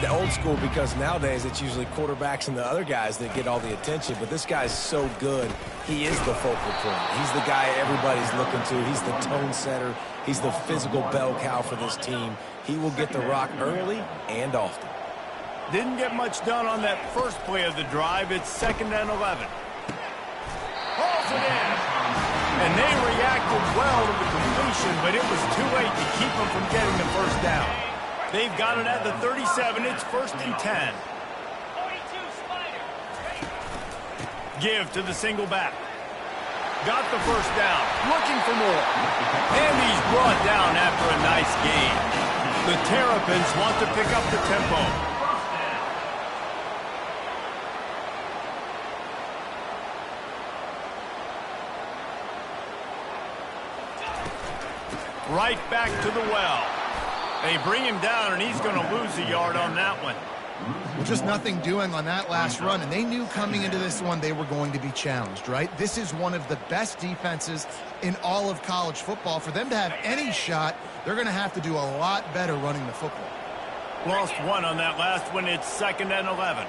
the old school, because nowadays it's usually quarterbacks and the other guys that get all the attention. But this guy's so good. He is the focal point. He's the guy everybody's looking to. He's the tone setter. He's the physical bell cow for this team. He will get the rock early and often. Didn't get much done on that first play of the drive. It's 2nd and 11. Hauls it in. And they reacted well to the completion, but it was too late to keep them from getting the first down. They've got it at the 37. It's 1st and 10. Give to the single back. Got the first down. Looking for more. And he's brought down after a nice gain. The Terrapins want to pick up the tempo. Right back to the well. They bring him down, and he's going to lose a yard on that one. Well, just nothing doing on that last run, and they knew coming into this one they were going to be challenged, right? This is one of the best defenses in all of college football. For them to have any shot, they're going to have to do a lot better running the football. Lost one on that last one. It's 2nd and 11.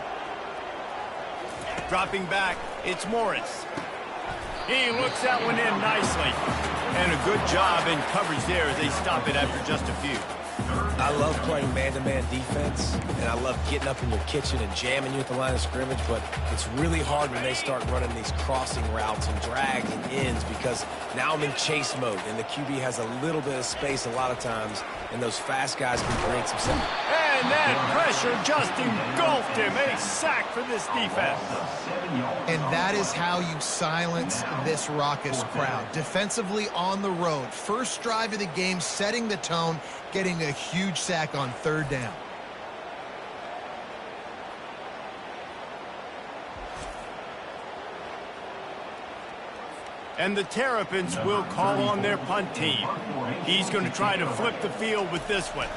Dropping back, it's Morris. He looks that one in nicely. And a good job in coverage there as they stop it after just a few. I love playing man-to-man defense, and I love getting up in your kitchen and jamming you at the line of scrimmage, but it's really hard when they start running these crossing routes and drags and ends, because now I'm in chase mode, and the QB has a little bit of space a lot of times, and those fast guys can create some separation. And that pressure just engulfed him. A sack for this defense. And that is how you silence this raucous crowd. Defensively on the road. First drive of the game, setting the tone, getting a huge sack on 3rd down. And the Terrapins will call on their punt team. He's going to try to flip the field with this one.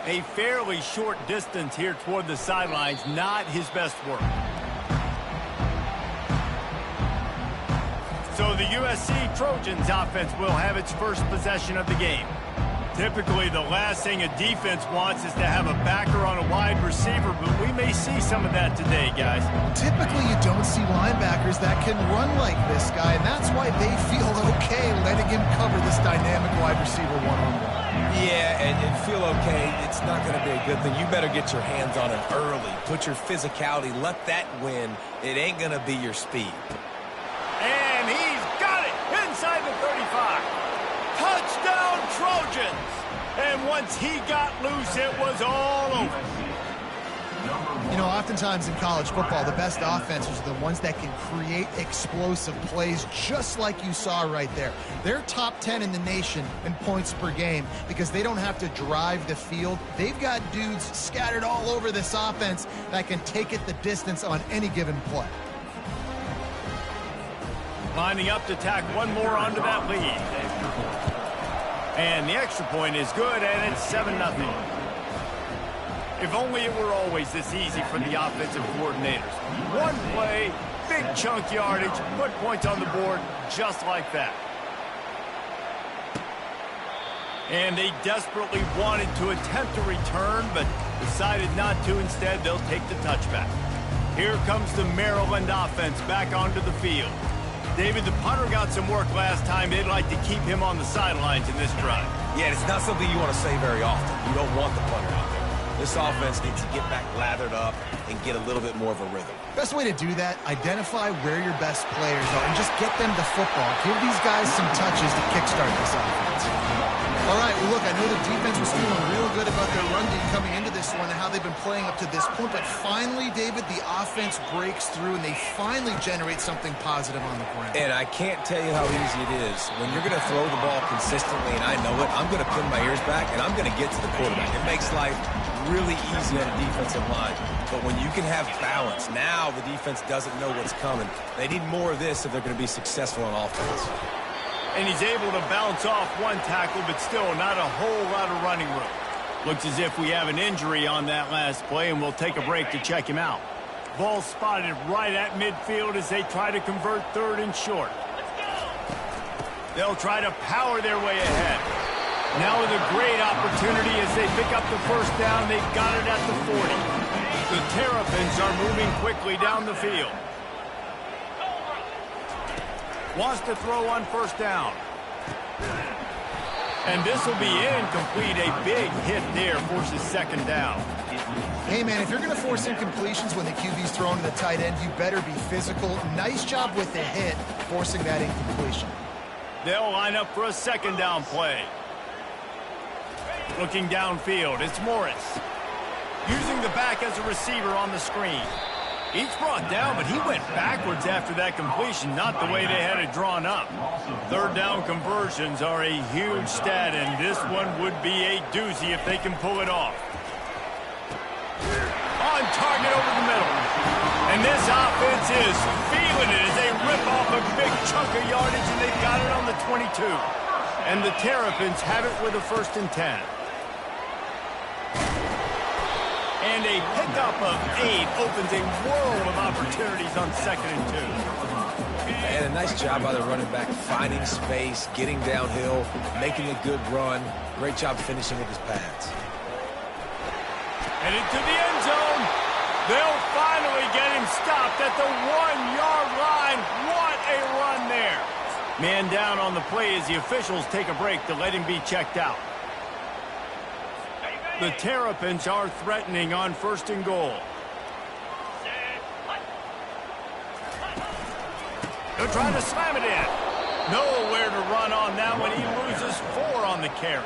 A fairly short distance here toward the sidelines, not his best work. So the USC Trojans offense will have its first possession of the game. Typically, the last thing a defense wants is to have a backer on a wide receiver, but we may see some of that today, guys. Typically, you don't see linebackers that can run like this guy, and that's why they feel okay letting him cover this dynamic wide receiver one-on-one. Yeah, and feel okay. It's not going to be a good thing. You better get your hands on him early. Put your physicality. Let that win. It ain't going to be your speed. And he's got it inside the 35. Touchdown, Trojans! And once he got loose, it was all over. You know, oftentimes in college football, the best offenses are the ones that can create explosive plays, just like you saw right there. They're top 10 in the nation in points per game because they don't have to drive the field. They've got dudes scattered all over this offense that can take it the distance on any given play. Lining up to tack one more onto that lead. And the extra point is good, and it's 7-0. If only it were always this easy for the offensive coordinators. One play, big chunk yardage, put points on the board just like that. And they desperately wanted to attempt a return, but decided not to. Instead, they'll take the touchback. Here comes the Maryland offense back onto the field. David, the punter got some work last time. They'd like to keep him on the sidelines in this drive. Yeah, it's not something you want to say very often. You don't want the punter out there. This offense needs to get back lathered up and get a little bit more of a rhythm. Best way to do that, identify where your best players are and just get them the football. Give these guys some touches to kickstart this offense. All right, well, look, I know the defense was feeling real good about their run D coming into this one and how they've been playing up to this point, but finally, David, the offense breaks through and they finally generate something positive on the ground. And I can't tell you how easy it is. When you're going to throw the ball consistently, and I know it, I'm going to pin my ears back and I'm going to get to the quarterback. It makes life really easy on a defensive line. But when you can have balance, now the defense doesn't know what's coming. They need more of this if they're going to be successful on offense. And he's able to bounce off one tackle, but still not a whole lot of running room. Looks as if we have an injury on that last play, and we'll take a break to check him out. Ball spotted right at midfield as they try to convert 3rd and short. They'll try to power their way ahead. Now with a great opportunity as they pick up the first down. They've got it at the 40. The Terrapins are moving quickly down the field. Wants to throw on first down. And this will be incomplete. A big hit there forces second down. Hey, man, if you're going to force incompletions when the QB's thrown to the tight end, you better be physical. Nice job with the hit, forcing that incompletion. They'll line up for a second down play. Looking downfield, it's Morris. Using the back as a receiver on the screen. He's brought down, but he went backwards after that completion, not the way they had it drawn up. Third down conversions are a huge stat, and this one would be a doozy if they can pull it off. On target over the middle. And this offense is feeling it as they rip off a big chunk of yardage, and they've got it on the 22. And the Terrapins have it with a 1st and 10. And a pickup of 8 opens a world of opportunities on 2nd and 2. And a nice job by the running back, finding space, getting downhill, making a good run. Great job finishing with his pads. And into the end zone. They'll finally get him stopped at the 1-yard line. What a run there. Man down on the play as the officials take a break to let him be checked out. The Terrapins are threatening on 1st and goal. They're trying to slam it in. Nowhere to run on that one. He loses 4 on the carry.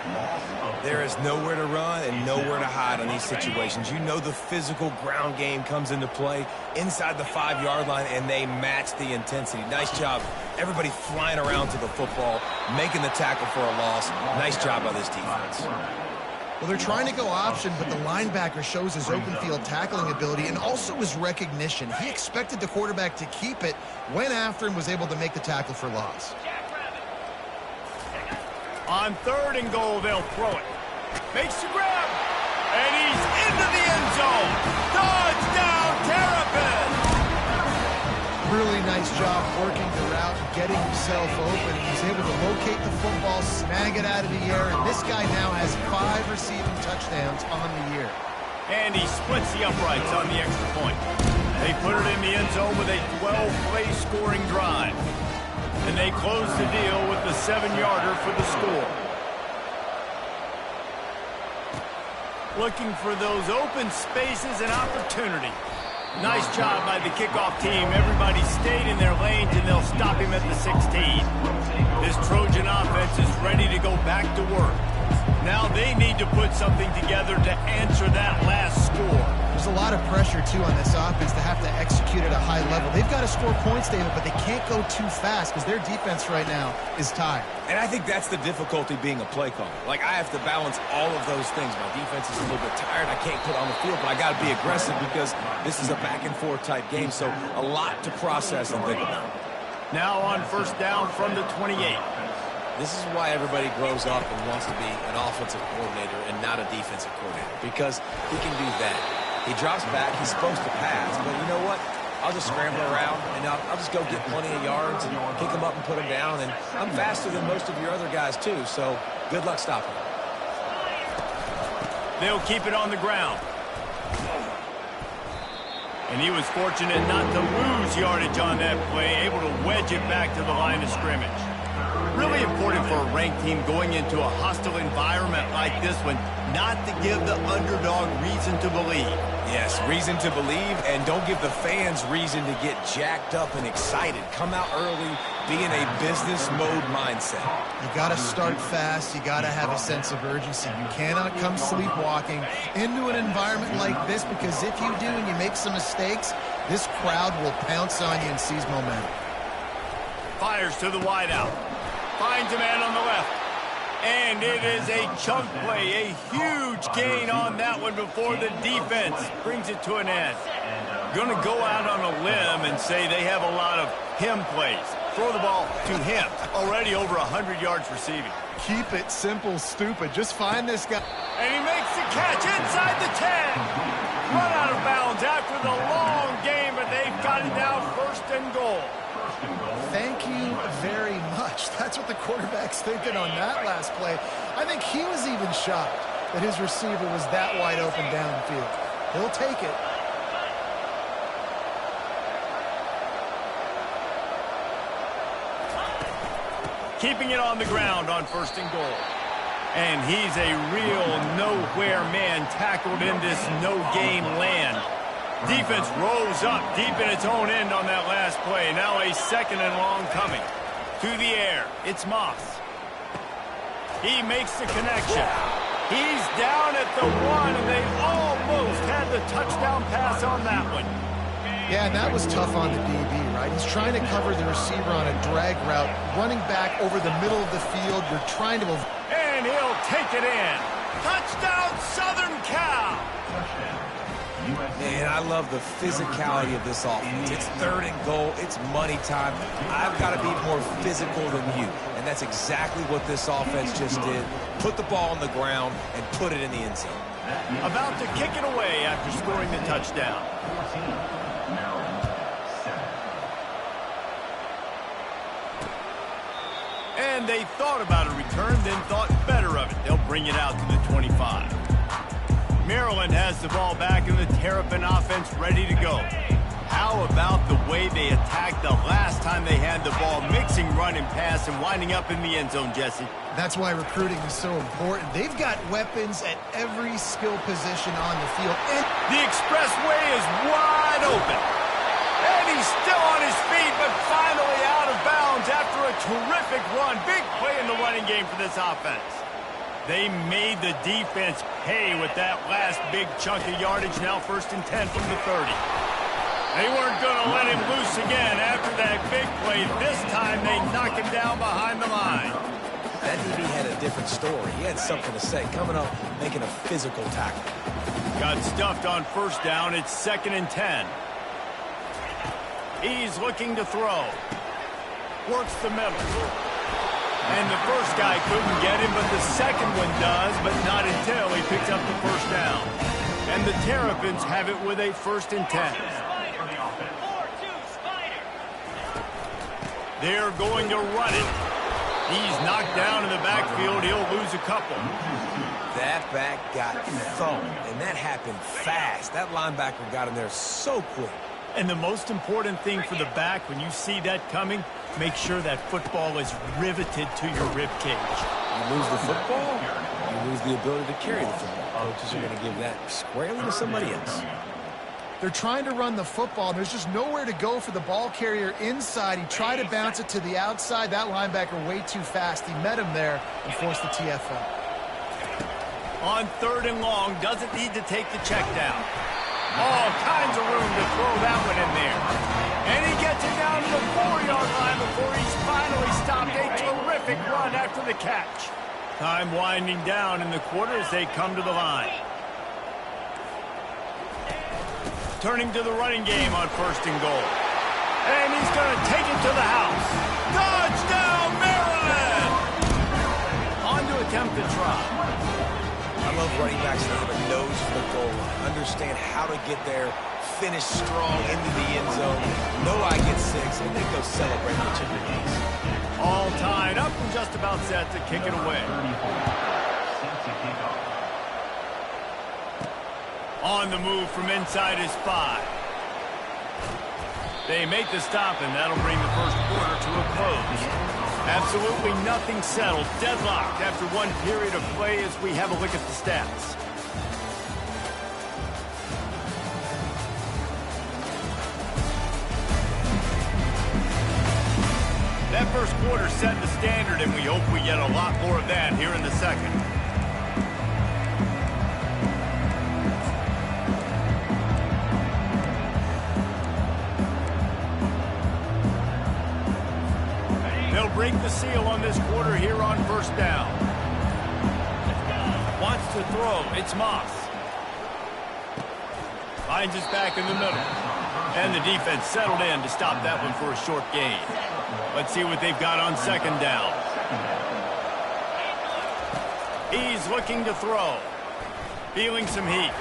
There is nowhere to run and nowhere to hide on these situations. You know the physical ground game comes into play inside the 5-yard line, and they match the intensity. Nice job. Everybody flying around to the football, making the tackle for a loss. Nice job by this defense. Well, they're trying to go option, but the linebacker shows his open field tackling ability and also his recognition. He expected the quarterback to keep it, went after and was able to make the tackle for loss. On 3rd and goal, they'll throw it. Makes the grab. And he's into the end zone. Touchdown, Terrapins! Really nice job working the route and getting himself open. He was able to locate the football, snag it out of the air, and this guy now has 5 receiving touchdowns on the year. And he splits the uprights on the extra point. They put it in the end zone with a 12-play scoring drive. And they close the deal with the 7-yarder for the score. Looking for those open spaces and opportunity. Nice job by the kickoff team. Everybody stayed in their lanes, and they'll stop him at the 16. This Trojan offense is ready to go back to work. Now they need to put something together to answer that last score. There's a lot of pressure, too, on this offense to have to execute at a high level. They've got to score points, David, but they can't go too fast because their defense right now is tired. And I think that's the difficulty being a play caller. Like, I have to balance all of those things. My defense is a little bit tired. I can't put on the field, but I got to be aggressive because this is a back-and-forth type game, so a lot to process and think about. Now on 1st down from the 28. This is why everybody grows up and wants to be an offensive coordinator and not a defensive coordinator, because he can do that. He drops back. He's supposed to pass, but you know what? I'll just scramble around, and I'll just go get plenty of yards and pick them up and put them down. And I'm faster than most of your other guys, too, so good luck stopping him. They'll keep it on the ground. And he was fortunate not to lose yardage on that play, able to wedge it back to the line of scrimmage. Really important for a ranked team going into a hostile environment like this one, not to give the underdog reason to believe. Yes, reason to believe, and don't give the fans reason to get jacked up and excited. Come out early, be in a business mode mindset. You got to start fast. You got to have a sense of urgency. You cannot come sleepwalking into an environment like this, because if you do and you make some mistakes, this crowd will pounce on you and seize momentum. Fires to the wideout. Finds a man on the left. And it is a chunk play, a huge gain on that one before the defense brings it to an end. Going to go out on a limb and say they have a lot of him plays. Throw the ball to him. Already over 100 yards receiving. Keep it simple, stupid. Just find this guy. And he makes the catch inside the 10. Run out of bounds after the long game, but they've got it now 1st and goal. Thank you very much. That's what the quarterback's thinking on that last play. I think he was even shocked that his receiver was that wide open downfield. He'll take it. Keeping it on the ground on 1st and goal. And he's a real nowhere man tackled in this no-gain land. Defense rose up deep in its own end on that last play. Now a 2nd and long coming. To the air, it's Moss. He makes the connection. He's down at the 1, and they almost had the touchdown pass on that one. Yeah, and that was tough on the DB, right? He's trying to cover the receiver on a drag route, running back over the middle of the field. You're trying to... And he'll take it in. Touchdown, Southern Cal! Man, I love the physicality of this offense. It's 3rd and goal. It's money time. I've got to be more physical than you. And that's exactly what this offense just did. Put the ball on the ground and put it in the end zone. About to kick it away after scoring the touchdown. And they thought about a return, then thought better of it. They'll bring it out to the 25. Maryland has the ball back and the Terrapin offense ready to go. How about the way they attacked the last time they had the ball, mixing run and pass and winding up in the end zone, Jesse? That's why recruiting is so important. They've got weapons at every skill position on the field. And the expressway is wide open. And he's still on his feet, but finally out of bounds after a terrific run. Big play in the running game for this offense. They made the defense pay with that last big chunk of yardage. Now 1st and 10 from the 30. They weren't going to let him loose again after that big play. This time they knock him down behind the line. That DB had a different story. He had something to say. Coming up, making a physical tackle. Got stuffed on 1st down. It's 2nd and 10. He's looking to throw. Works the middle. And the first guy couldn't get him, but the second one does, but not until he picks up the 1st down. And the Terrapins have it with a 1st and 10. They're going to run it. He's knocked down in the backfield. He'll lose a couple. That back got thumped, and that happened fast. That linebacker got in there so quick. And the most important thing for the back, when you see that coming, make sure that football is riveted to your rib cage. You lose the football, you lose the ability to carry the football. Coaches are going to give that squarely to somebody else. they're trying to run the football. There's just nowhere to go for the ball carrier inside. He tried to bounce it to the outside. That linebacker way too fast. He met him there and forced the TFL. On 3rd and long, doesn't need to take the check down. All kinds of room to throw that one in there. And he gets it down to the 4-yard line before he's finally stopped. A terrific run after the catch. Time winding down in the quarter as they come to the line. Turning to the running game on 1st and goal. And he's going to take it to the house. Touchdown, Maryland! On to attempt the try. I love running backs that have a nose for the goal line. Understand how to get there, finish strong into the end zone. Know I get 6, and then go celebrate each of your knees. All tied up and just about set to kick it away. On the move from inside his 5. They make the stop, and that'll bring the first quarter to a close. Absolutely nothing settled. Deadlocked after one period of play as we have a look at the stats. That first quarter set the standard, and we hope we get a lot more of that here in the second. They'll break the seal on this quarter here on 1st down. Wants to throw. It's Moss. Finds his back in the middle. And the defense settled in to stop that one for a short gain. Let's see what they've got on 2nd down. He's looking to throw. Feeling some heat.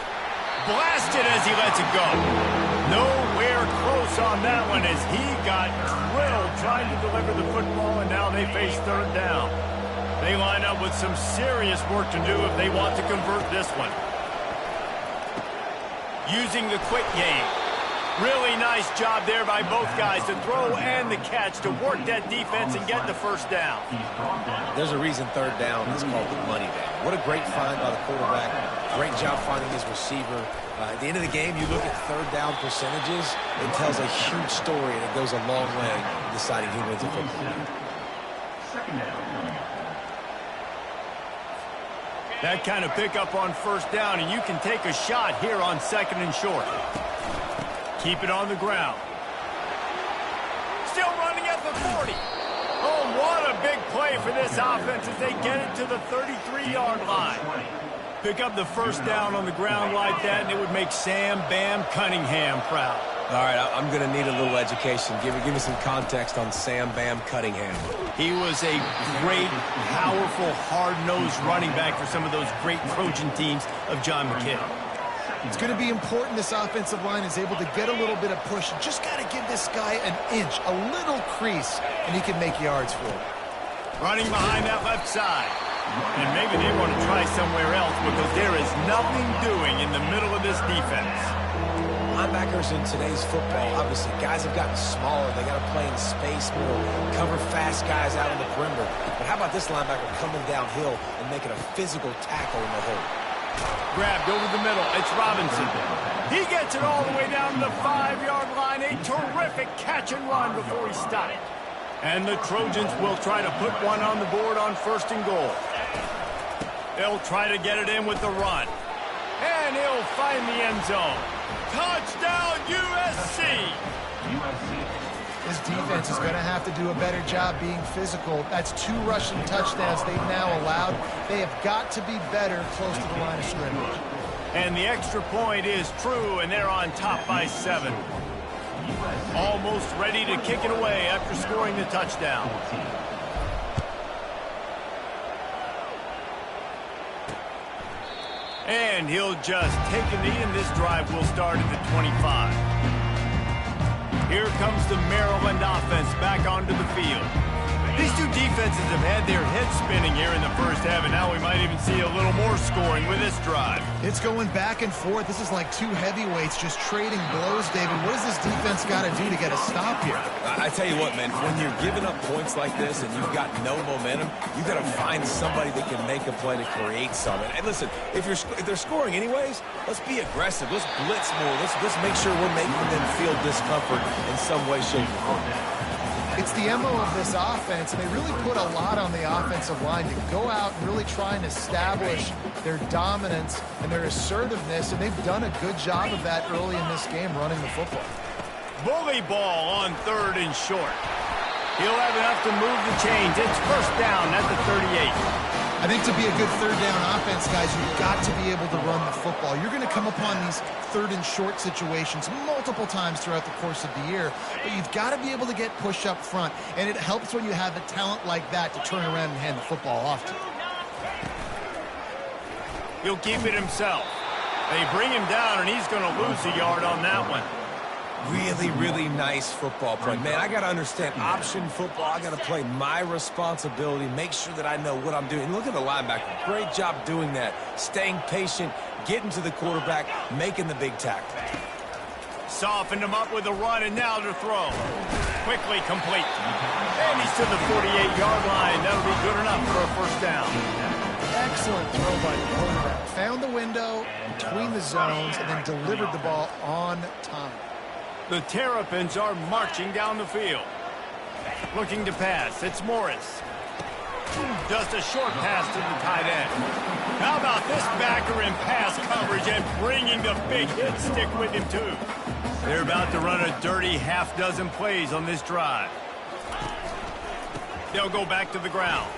Blasted as he lets it go. Nowhere close on that one as he got drilled trying to deliver the football, and now they face 3rd down. They line up with some serious work to do if they want to convert this one. Using the quick game. Really nice job there by both guys to throw and the catch to work that defense and get the first down. There's a reason third down is called the money down. What a great find by the quarterback. Great job finding his receiver. At the end of the game, you look at third down percentages. It tells a huge story, and it goes a long way in deciding who wins a football game. That kind of pickup on first down, and you can take a shot here on second and short. Keep it on the ground. Still running at the 40. Oh, what a big play for this offense as they get it to the 33-yard line. Pick up the first down on the ground like that, and it would make Sam Bam Cunningham proud. All right, I'm going to need a little education. Give me some context on Sam Bam Cunningham. He was a great, powerful, hard-nosed running back for some of those great Trojan teams of John McKay. It's going to be important this offensive line is able to get a little bit of push. You just got to give this guy an inch, a little crease, and he can make yards for it. Running behind that left side. And maybe they want to try somewhere else because there is nothing doing in the middle of this defense. Linebackers in today's football, obviously, guys have gotten smaller. They got to play in space more, cover fast guys out on the perimeter. But how about this linebacker coming downhill and making a physical tackle in the hole? Grabbed over the middle. It's Robinson. He gets it all the way down to the 5-yard line. A terrific catch and run before he stopped. And the Trojans will try to put one on the board on first and goal. They'll try to get it in with the run. And he'll find the end zone. Touchdown, USC! This defense is going to have to do a better job being physical. That's 2 rushing touchdowns they've now allowed. They have got to be better close to the line of scrimmage. And the extra point is true, and they're on top by 7. Almost ready to kick it away after scoring the touchdown. And he'll just take a knee, and this drive will start at the 25. Here comes the Maryland offense back onto the field. These two defenses have had their heads spinning here in the first half, and now we might even see a little more scoring with this drive. It's going back and forth. This is like 2 heavyweights just trading blows, David. What does this defense got to do to get a stop here? I tell you what, man, when you're giving up points like this and you've got no momentum, you've got to find somebody that can make a play to create something. And listen, if they're scoring anyways, let's be aggressive. Let's blitz more. Let's make sure we're making them feel discomfort in some way, shape, or form. It's the MO of this offense, and they really put a lot on the offensive line to go out and really try and establish their dominance and their assertiveness, and they've done a good job of that early in this game running the football. Bully ball on third and short. He'll have enough to move the chains. It's first down at the 38. I think to be a good third down offense, guys, you've got to be able to run the football. You're going to come upon these third and short situations multiple times throughout the course of the year, but you've got to be able to get push up front, and it helps when you have a talent like that to turn around and hand the football off to. He'll keep it himself. They bring him down, and he's going to lose a yard on that one. Really, really nice football play. Man, I got to understand option football. I got to play my responsibility, make sure that I know what I'm doing. Look at the linebacker. Great job doing that. Staying patient, getting to the quarterback, making the big tackle. Softened him up with a run, and now to throw. Quickly complete. And he's to the 48-yard line. That'll be good enough for a first down. Excellent throw by the quarterback. Found the window between the zones and then delivered the ball on time. The Terrapins are marching down the field. Looking to pass. It's Morris. Just a short pass to the tight end. How about this backer in pass coverage and bringing the big hit stick with him, too. They're about to run a dirty half-dozen plays on this drive. They'll go back to the ground.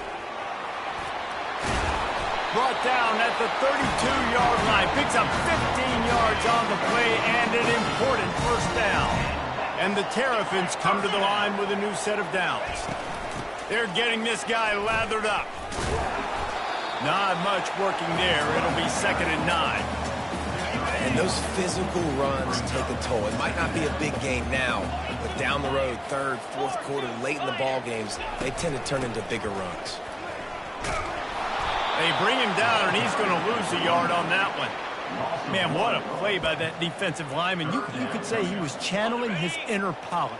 Brought down at the 32-yard line. Picks up 15 yards on the play and an important first down. And the Terrapins come to the line with a new set of downs. They're getting this guy lathered up. Not much working there. It'll be 2nd and 9. And those physical runs take a toll. It might not be a big game now, but down the road, 3rd, 4th quarter, late in the ball games, they tend to turn into bigger runs. They bring him down, and he's going to lose a yard on that one. Man, what a play by that defensive lineman. You could say he was channeling his inner Pollock.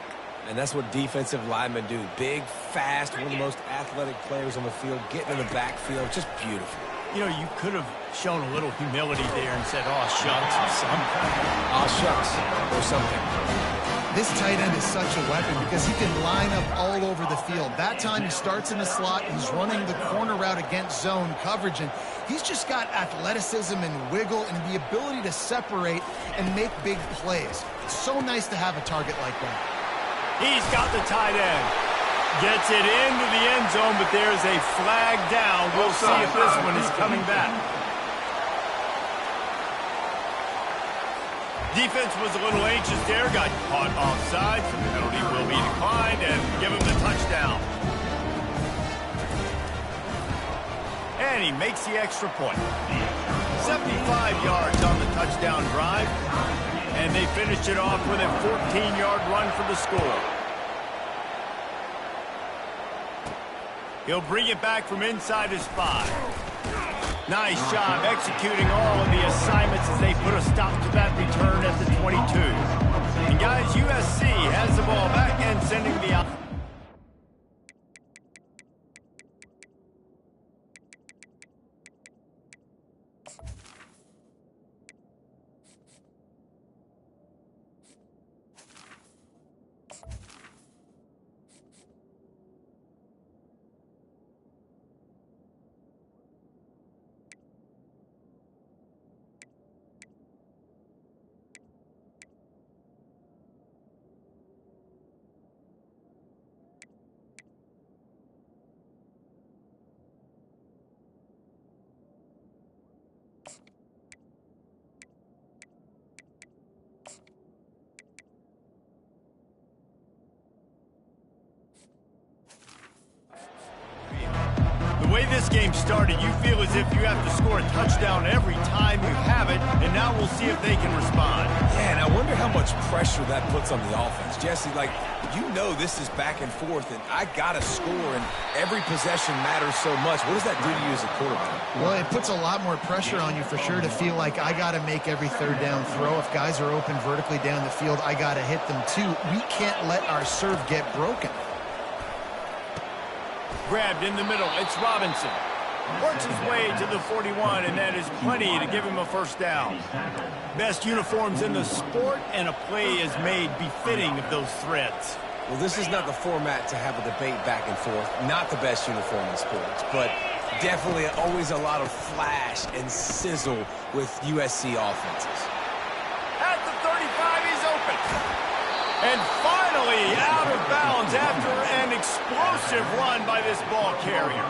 And that's what defensive linemen do. Big, fast, one of the most athletic players on the field, getting in the backfield. Just beautiful. You know, you could have shown a little humility there and said, oh, shucks, or something. Oh, shucks, or something. This tight end is such a weapon because he can line up all over the field. That time he starts in the slot, he's running the corner route against zone coverage, and he's just got athleticism and wiggle and the ability to separate and make big plays. It's so nice to have a target like that. He's got the tight end. Gets it into the end zone, but there's a flag down. We'll see if this one is coming back. Defense was a little anxious there, got caught offside. The penalty will be declined and give him the touchdown. And he makes the extra point. 75 yards on the touchdown drive. And they finished it off with a 14-yard run for the score. He'll bring it back from inside his 5. Nice job executing all of the assignments as they put a stop to that return at the 22. And guys, USC has the ball back and sending the out. The way this game started, you feel as if you have to score a touchdown every time you have it, and now we'll see if they can respond. Yeah, and I wonder how much pressure that puts on the offense. Jesse, like, you know this is back and forth, and I got to score, and every possession matters so much. What does that do to you as a quarterback? Well, it puts a lot more pressure on you for sure to feel like I got to make every third down throw. If guys are open vertically down the field, I got to hit them too. We can't let our serve get broken. Grabbed in the middle, it's Robinson. Works his way to the 41, and that is plenty to give him a first down. Best uniforms in the sport, and a play is made befitting of those threads. Well, this is not the format to have a debate back and forth. Not the best uniform in sports, but definitely always a lot of flash and sizzle with USC offenses. At the 35, he's open. And finally out of bounds after an explosive run by this ball carrier.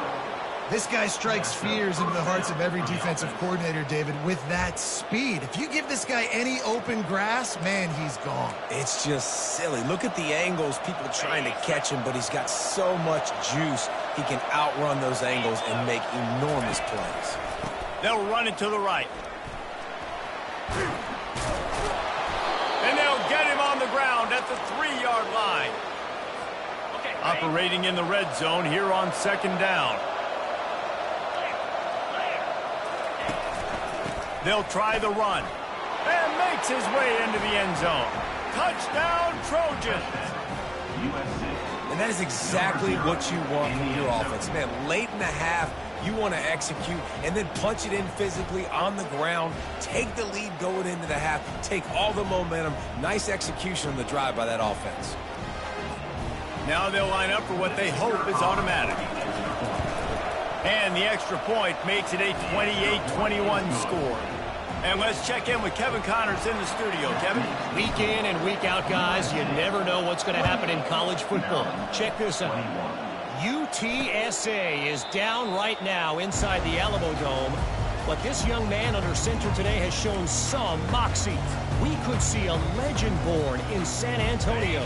This guy strikes fears into the hearts of every defensive coordinator, David, with that speed. If you give this guy any open grass, man, he's gone. It's just silly. Look at the angles, people trying to catch him, but he's got so much juice. He can outrun those angles and make enormous plays. They'll run it to the right. And they'll get him on the ground at the 3-yard line. Operating in the red zone here on second down. They'll try the run. And makes his way into the end zone. Touchdown, Trojans. And that is exactly what you want from your offense. Man, late in the half, you want to execute and then punch it in physically on the ground. Take the lead going into the half. Take all the momentum. Nice execution on the drive by that offense. Now they'll line up for what they hope is automatic. And the extra point makes it a 28-21 score. And let's check in with Kevin Connors in the studio. Kevin? Week in and week out, guys, you never know what's going to happen in college football. Check this out. UTSA is down right now inside the Alamo Dome, but this young man under center today has shown some moxie. We could see a legend born in San Antonio.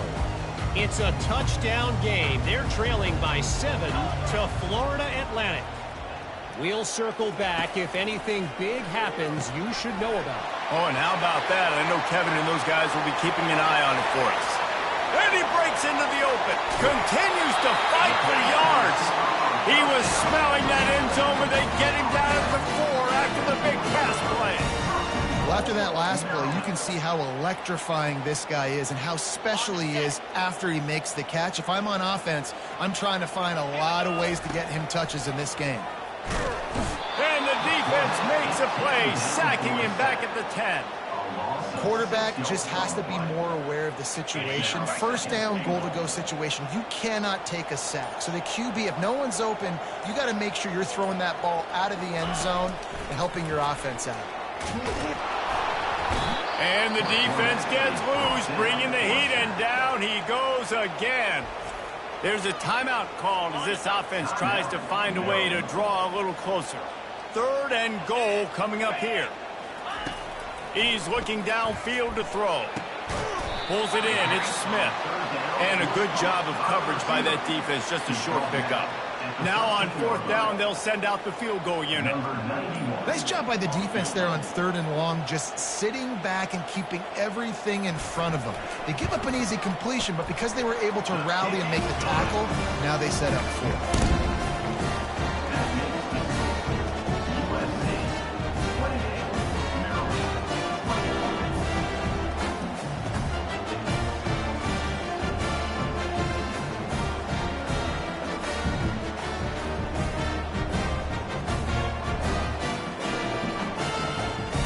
It's a touchdown game. They're trailing by 7 to Florida Atlantic. We'll circle back. If anything big happens, you should know about it. Oh, and how about that? I know Kevin and those guys will be keeping an eye on it for us. And he breaks into the open. Continues to fight for yards. He was smelling that end zone when they get him down at the 4 after the big pass play. Well, after that last play, you can see how electrifying this guy is and how special he is after he makes the catch. If I'm on offense, I'm trying to find a lot of ways to get him touches in this game. And the defense makes a play, sacking him back at the 10. Quarterback just has to be more aware of the situation. First down, goal-to-go situation. You cannot take a sack. So the QB, if no one's open, you got to make sure you're throwing that ball out of the end zone and helping your offense out. And the defense gets loose, bringing the heat, and down he goes again. There's a timeout called as this offense tries to find a way to draw a little closer. 3rd and goal coming up here. He's looking downfield to throw. Pulls it in. It's Smith. And a good job of coverage by that defense. Just a short pickup. Now on 4th down, they'll send out the field goal unit. Nice job by the defense there on 3rd and long, just sitting back and keeping everything in front of them. They give up an easy completion, but because they were able to rally and make the tackle, now they set up 4.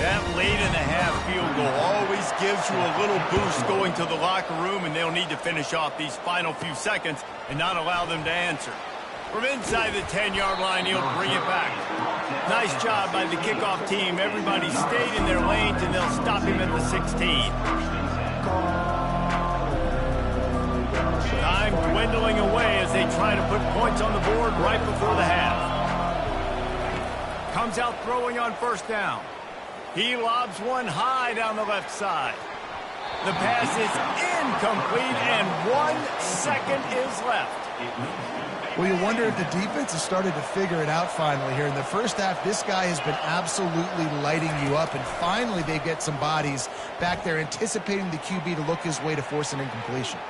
That late-in-the-half field goal always gives you a little boost going to the locker room, and they'll need to finish off these final few seconds and not allow them to answer. From inside the 10-yard line, he'll bring it back. Nice job by the kickoff team. Everybody stayed in their lanes, and they'll stop him at the 16. Time dwindling away as they try to put points on the board right before the half. Comes out throwing on 1st down. He lobs one high down the left side. The pass is incomplete, and 1 second is left. Well, you wonder if the defense has started to figure it out finally here. In the first half, this guy has been absolutely lighting you up, and finally they get some bodies back there anticipating the QB to look his way to force an incompletion.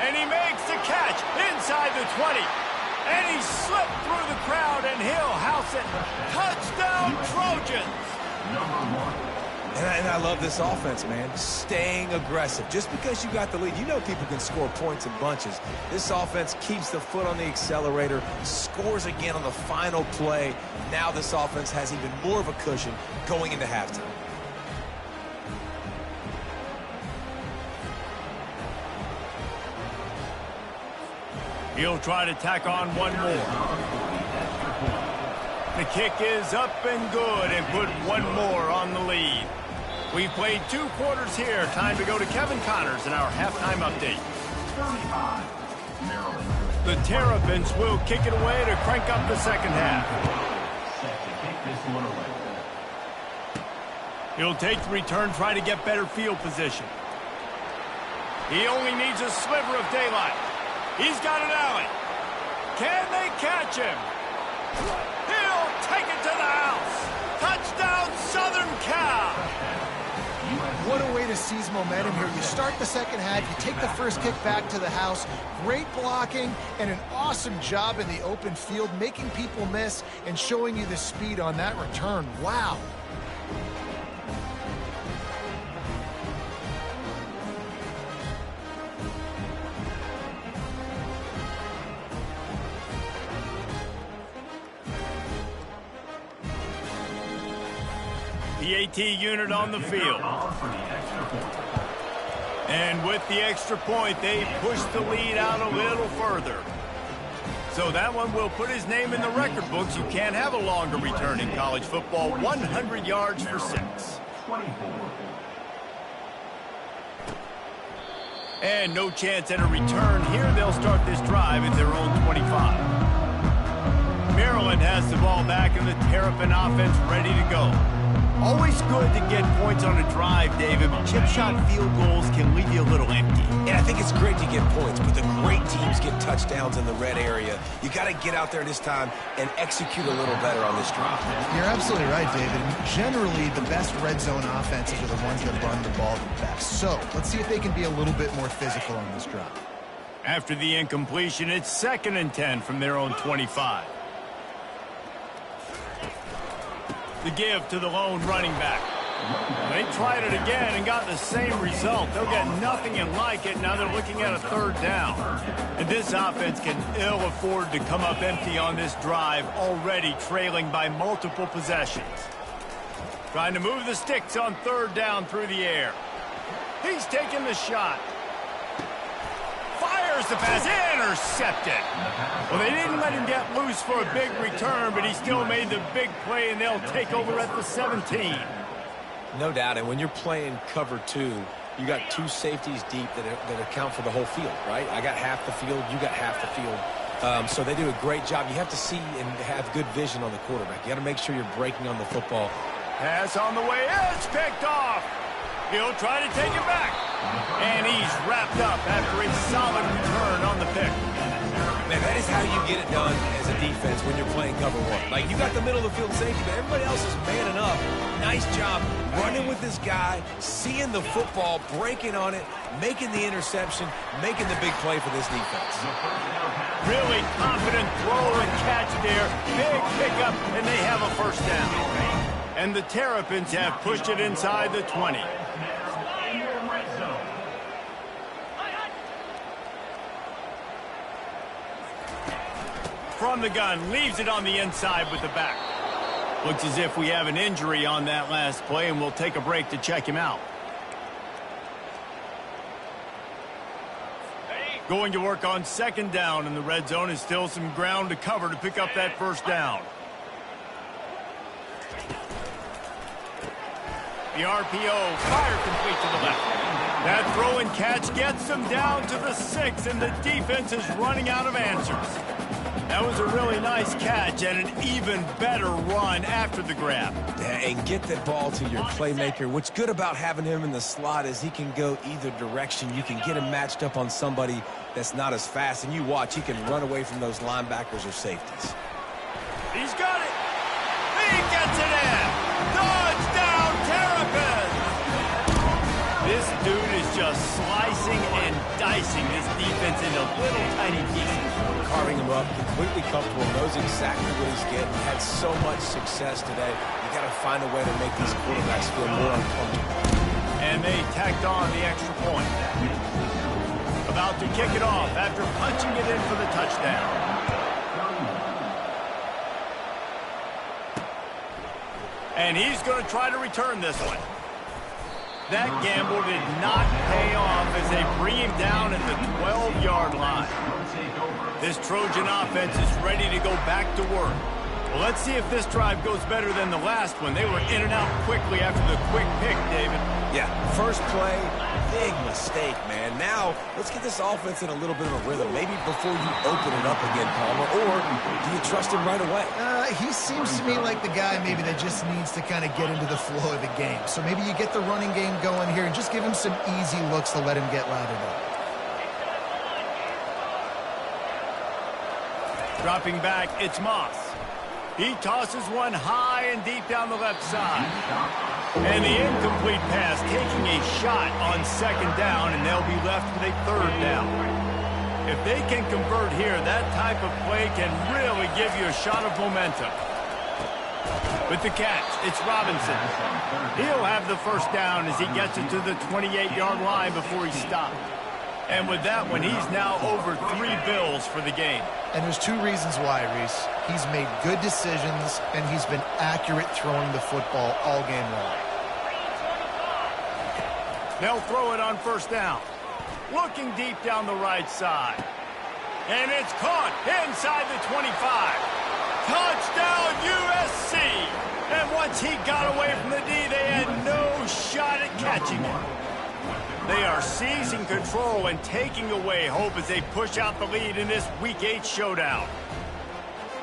And he makes the catch inside the 20. And he slipped through the crowd, and he'll house it. Touchdown, Trojans! And I love this offense, man. Staying aggressive. Just because you got the lead, you know people can score points in bunches. This offense keeps the foot on the accelerator, scores again on the final play. Now this offense has even more of a cushion going into halftime. He'll try to tack on one more. The kick is up and good and put one more on the lead. We've played 2 quarters here. Time to go to Kevin Connors in our halftime update. The Terrapins will kick it away to crank up the second half. He'll take the return, try to get better field position. He only needs a sliver of daylight. He's got an alley. Can they catch him? He'll take it to the house. Touchdown, Southern Cal. What a way to seize momentum here. You start the second half, you take the first kick back to the house. Great blocking and an awesome job in the open field, making people miss and showing you the speed on that return. Wow. The AT unit on the field. And with the extra point, they push the lead out a little further. So that one will put his name in the record books. You can't have a longer return in college football. 100 yards for 6. And no chance at a return here. They'll start this drive at their own 25. Maryland has the ball back and the Terrapin offense ready to go. Always good to get points on a drive, David, but chip shot field goals can leave you a little empty. And I think it's great to get points, but the great teams get touchdowns in the red area. You got to get out there this time and execute a little better on this drive. You're absolutely right, David. Generally, the best red zone offenses are the ones that run the ball the best. So let's see if they can be a little bit more physical on this drive. After the incompletion, it's 2nd and 10 from their own 25. The give to the lone running back. They tried it again and got the same result. They'll get nothing and like it. Now they're looking at a 3rd down. And this offense can ill afford to come up empty on this drive, already trailing by multiple possessions. Trying to move the sticks on 3rd down through the air. He's taking the shot. Fires the pass, intercepted. Well, they didn't let him get loose for a big return, but he still made the big play, and they'll take over at the 17. No doubt, and when you're playing cover 2, you got 2 safeties deep that account for the whole field, right? I got half the field, you got half the field. So they do a great job. You have to see and have good vision on the quarterback. You got to make sure you're breaking on the football. Pass on the way, it's picked off. He'll try to take it back. And he's wrapped up after a solid return on the pick. Man, that is how you get it done as a defense when you're playing cover 1. Like, you got the middle of the field safety, but everybody else is manning up. Nice job running with this guy, seeing the football, breaking on it, making the interception, making the big play for this defense. Really confident throw and catch there. Big pickup, and they have a 1st down. And the Terrapins have pushed it inside the 20. From the gun, leaves it on the inside with the back. Looks as if we have an injury on that last play, and we'll take a break to check him out. Going to work on 2nd down, and the red zone is still some ground to cover to pick up that 1st down. The RPO, fire complete to the left. That throw and catch gets them down to the 6, and the defense is running out of answers. That was a really nice catch and an even better run after the grab. Yeah, and get the ball to your playmaker. What's good about having him in the slot is he can go either direction. You can get him matched up on somebody that's not as fast, and you watch, he can run away from those linebackers or safeties. He's got it. He gets it in. Touchdown, Terrapins. This dude is just slicing and dicing this defense into little tiny pieces. Carving him up, completely comfortable, knows exactly what he's getting. Had so much success today. You got to find a way to make these quarterbacks feel more uncomfortable. And they tacked on the extra point. About to kick it off after punching it in for the touchdown. And he's going to try to return this one. That gamble did not pay off as they bring him down at the 12-yard line. This Trojan offense is ready to go back to work. Well, let's see if this drive goes better than the last one. They were in and out quickly after the quick pick, David. Yeah, first play, big mistake, man. Now, let's get this offense in a little bit of a rhythm. Maybe before you open it up again, Palmer, or do you trust him right away? He seems to me like the guy maybe that just needs to kind of get into the flow of the game. So maybe you get the running game going here and just give him some easy looks to let him get lathered up. Dropping back, it's Moss. He tosses one high and deep down the left side. And the incomplete pass taking a shot on 2nd down, and they'll be left with a 3rd down. If they can convert here, that type of play can really give you a shot of momentum. With the catch, it's Robinson. He'll have the 1st down as he gets it to the 28-yard line before he stopped. And with that one, he's now over 3 bills for the game. And there's 2 reasons why, Reese. He's made good decisions, and he's been accurate throwing the football all game long. They'll throw it on 1st down. Looking deep down the right side. And it's caught inside the 25. Touchdown, USC! And once he got away from the D, they had no shot at catching it. They are seizing control and taking away hope as they push out the lead in this Week 8 showdown.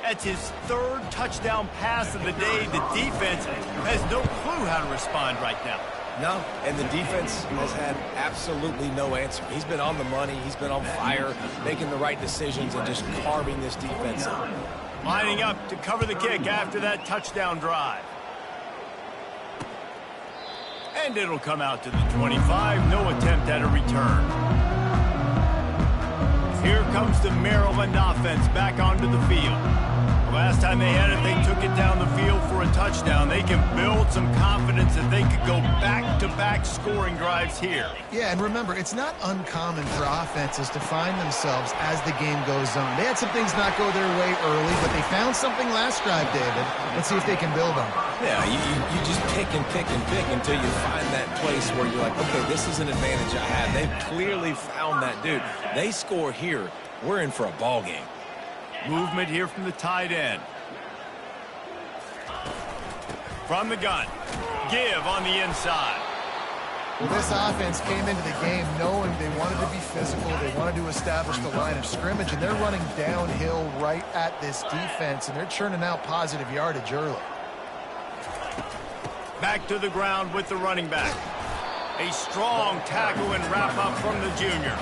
That's his third touchdown pass of the day. The defense has no clue how to respond right now. No, and the defense has had absolutely no answer. He's been on the money. He's been on fire, making the right decisions and just carving this defense up. Lining up to cover the kick after that touchdown drive. And it'll come out to the 25. No attempt at a return. Here comes the Maryland offense back onto the field. Last time they had it, they took it down the field for a touchdown. They can build some confidence that they could go back-to-back scoring drives here. Yeah, and remember, it's not uncommon for offenses to find themselves as the game goes on. They had some things not go their way early, but they found something last drive, David. Let's see if they can build on it. Yeah, you just pick and pick and pick until you find that place where you're like, okay, this is an advantage I have. They've clearly found that dude. They score here, we're in for a ball game. Movement here from the tight end. From the gun. Give on the inside. Well, this offense came into the game knowing they wanted to be physical. They wanted to establish the line of scrimmage, and they're running downhill right at this defense, and they're churning out positive yardage early. Back to the ground with the running back. A strong tackle and wrap-up from the junior.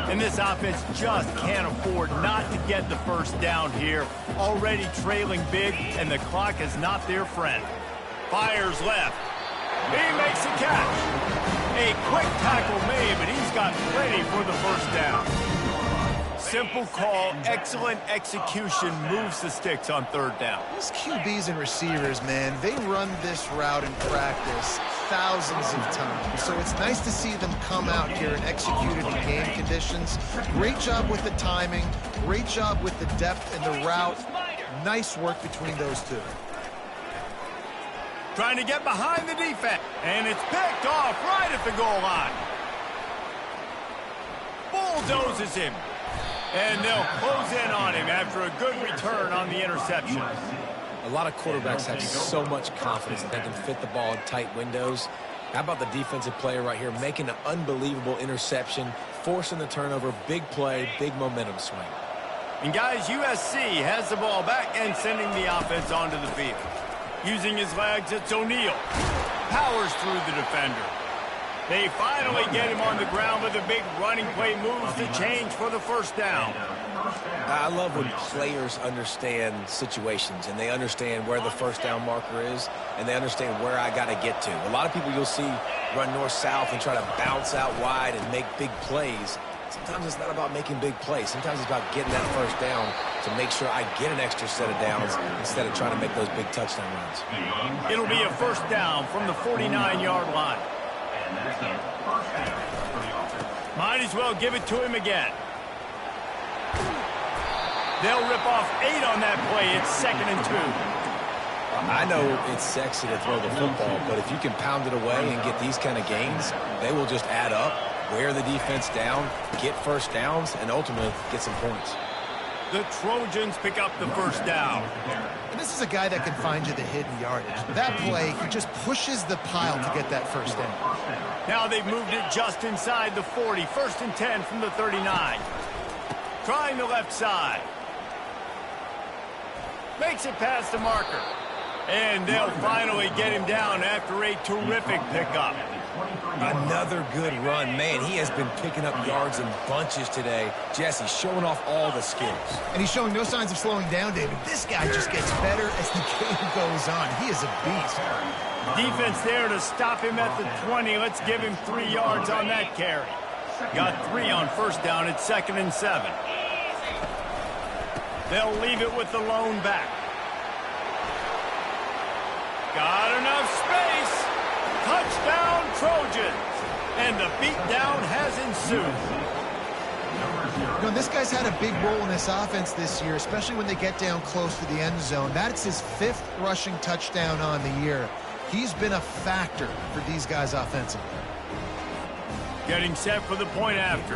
And this offense just can't afford not to get the first down here. Already trailing big, and the clock is not their friend. Fires left. He makes a catch. A quick tackle made, but he's got plenty for the first down. Simple call, excellent execution, moves the sticks on third down. These QBs and receivers, man, they run this route in practice thousands of times. So it's nice to see them come out here and execute it in game conditions. Great job with the timing. Great job with the depth and the route. Nice work between those two. Trying to get behind the defense. And it's picked off right at the goal line. Bulldozes him. And they'll close in on him after a good return on the interception. A lot of quarterbacks have so much confidence that they can fit the ball in tight windows. How about the defensive player right here making an unbelievable interception, forcing the turnover, big play, big momentum swing. And guys, USC has the ball back and sending the offense onto the field. Using his legs, it's O'Neal. Powers through the defender. They finally get him on the ground with a big running play, moves the change for the first down. I love when players understand situations and they understand where the first down marker is and they understand where I got to get to. A lot of people you'll see run north-south and try to bounce out wide and make big plays. Sometimes it's not about making big plays. Sometimes it's about getting that first down to make sure I get an extra set of downs instead of trying to make those big touchdown runs. It'll be a first down from the 49-yard line. Might as well give it to him again. They'll rip off 8 on that play. It's 2nd and 2. I know it's sexy to throw the football, but if you can pound it away and get these kind of gains, they will just add up, wear the defense down, get first downs, and ultimately get some points. The Trojans pick up the first down. And this is a guy that can find you the hidden yardage. That play, he just pushes the pile to get that first down. Now they've moved it just inside the 40. 1st and 10 from the 39. Trying the left side. Makes it past the marker. And they'll finally get him down after a terrific pickup. Another good run. Man, he has been picking up yards in bunches today. Jesse showing off all the skills. And he's showing no signs of slowing down, David. This guy just gets better as the game goes on. He is a beast. Defense there to stop him at the 20. Let's give him 3 yards on that carry. Got 3 on first down. It's 2nd and 7. They'll leave it with the lone back. Got enough space. Touchdown, Trojans. And the beatdown has ensued. You know, this guy's had a big role in this offense this year, especially when they get down close to the end zone. That's his 5th rushing touchdown on the year. He's been a factor for these guys offensively. Getting set for the point after.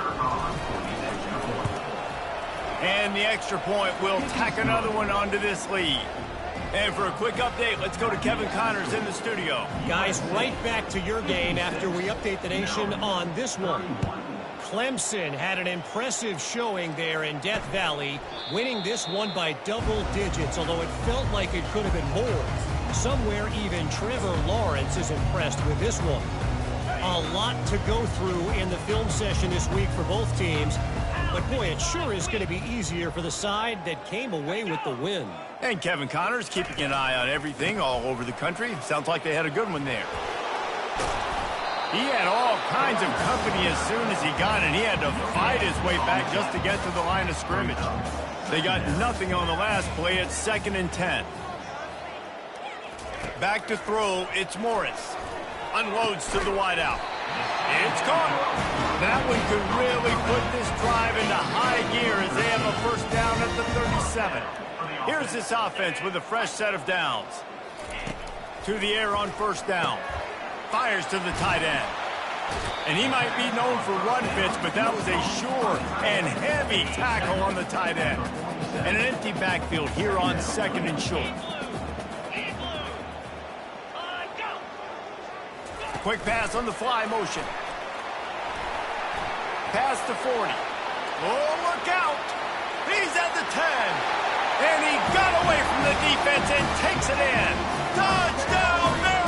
And the extra point will tack another one onto this lead. And for a quick update, let's go to Kevin Connors in the studio. Guys, right back to your game after we update the nation on this one. Clemson had an impressive showing there in Death Valley, winning this one by double digits, although it felt like it could have been more. Somewhere even Trevor Lawrence is impressed with this one. A lot to go through in the film session this week for both teams, but boy, it sure is going to be easier for the side that came away with the win. And Kevin Connors keeping an eye on everything all over the country. Sounds like they had a good one there. He had all kinds of company as soon as he got it. He had to fight his way back just to get to the line of scrimmage. They got nothing on the last play. It's 2nd and 10. Back to throw. It's Morris. Unloads to the wideout. It's caught. That one could really put this drive into high gear as they have a first down at the 37. Here's this offense with a fresh set of downs. To the air on first down. Fires to the tight end. And he might be known for run fits, but that was a sure and heavy tackle on the tight end. And an empty backfield here on 2nd and short. Quick pass on the fly motion. Pass to 40. Oh, look out. He's at the 10. And he got away from the defense and takes it in. Touchdown, Maryland!